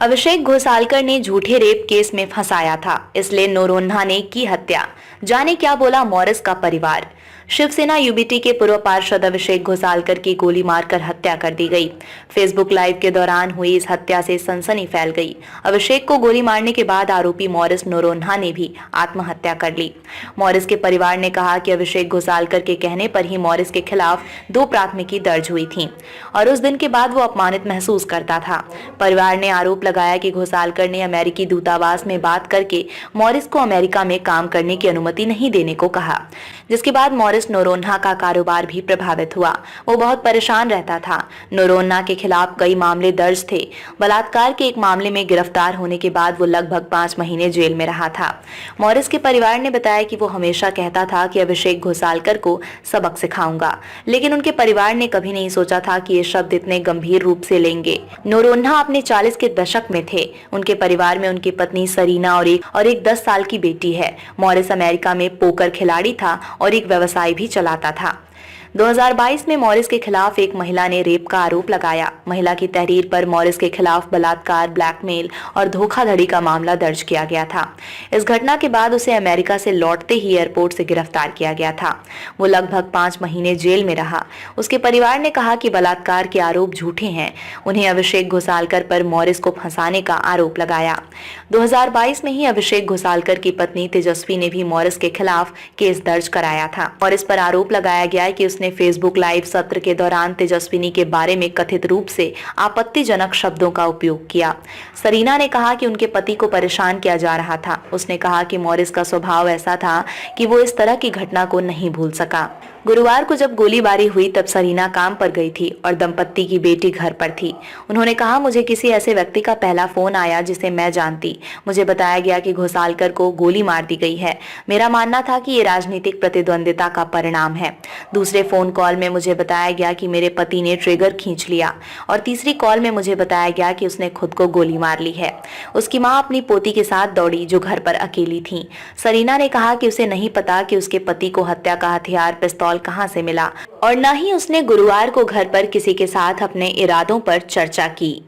अभिषेक घोसालकर ने झूठे rape case में फंसाया था, इसलिए नोरोन्हा ने की हत्या। जाने क्या बोला मॉरिस का परिवार। शिवसेना यूबीटी के पूर्व पार्षद अभिषेक घोसालकर की गोली मारकर हत्या कर दी गई। फेसबुक लाइव के दौरान हुई इस हत्या से सनसनी फैल गई। अभिषेक को गोली मारने के बाद आरोपी मॉरिस नोरोन्हा ने भी आत्महत्या कर ली। मॉरिस के परिवार ने कहा कि अभिषेक घोसालकर के कहने पर ही मॉरिस के खिलाफ 2 प्राथमिकी दर्ज हुई थी और उस दिन के बाद वो अपमानित महसूस करता था। परिवार ने आरोप लगाया कि घोसालकर ने अमेरिकी दूतावास में बात करके मॉरिस को अमेरिका में काम करने की अनुमति नहीं देने को कहा, जिसके बाद मॉरिस नोरोन्हा का कारोबार भी प्रभावित हुआ। वो बहुत परेशान रहता था। नोरोन्हा के खिलाफ कई मामले दर्ज थे। बलात्कार के एक मामले में गिरफ्तार होने के बाद वो लगभग 5 महीने जेल में रहा था। मॉरिस के परिवार ने बताया कि वो हमेशा कहता था कि अभिषेक घोसालकर को सबक सिखाऊंगा, लेकिन उनके परिवार ने कभी नहीं सोचा था कि ये शब्द इतने गंभीर रूप से लेंगे। नोरोन्हा अपने 40 के दशक में थे। उनके परिवार में उनकी पत्नी सरीना और एक 10 साल की बेटी है। मॉरिस अमेरिका में पोकर खिलाड़ी था और एक व्यवसाय भी चलाता था। 2022 में मॉरिस के खिलाफ एक महिला ने रेप का आरोप लगाया। महिला की तहरीर पर मॉरिस के खिलाफ बलात्कार, ब्लैकमेल और धोखाधड़ी का मामला दर्ज किया गया था। इस घटना के बाद उसे अमेरिका से लौटते ही एयरपोर्ट से गिरफ्तार किया गया था। वो लगभग 5 महीने जेल में रहा। उसके परिवार ने कहा कि बलात्कार के आरोप झूठे हैं। उन्हें अभिषेक घोसालकर पर मॉरिस को फंसाने का आरोप लगाया। 2022 में ही अभिषेक घोसालकर की पत्नी तेजस्वी ने भी मॉरिस के खिलाफ केस दर्ज कराया था और इस पर आरोप लगाया गया कि उसने फेसबुक लाइव सत्र के दौरान तेजस्विनी के बारे में कथित रूप से आपत्तिजनक शब्दों का उपयोग किया। सरीना ने कहा कि उनके पति को परेशान किया जा रहा था। उसने कहा कि मॉरिस का स्वभाव ऐसा था कि वो इस तरह की घटना को नहीं भूल सका। गुरुवार को जब गोलीबारी हुई तब सरीना काम पर गई थी और दंपत्ति की बेटी घर पर थी। उन्होंने कहा, मुझे किसी ऐसे व्यक्ति का पहला फोन आया जिसे मैं जानती। मुझे बताया गया कि घोसालकर को गोली मार दी गई है। मेरा मानना था कि ये राजनीतिक प्रतिद्वंदिता का परिणाम है। दूसरे फोन कॉल में मुझे बताया गया कि मेरे पति ने ट्रिगर खींच लिया और तीसरी कॉल में मुझे बताया गया कि उसने खुद को गोली मार ली है। उसकी मां अपनी पोती के साथ दौड़ी जो घर पर अकेली थी। सरीना ने कहा कि उसे नहीं पता कि उसके पति को हत्या का हथियार पिस्तौल कहां से मिला और न ही उसने गुरुवार को घर पर किसी के साथ अपने इरादों पर चर्चा की।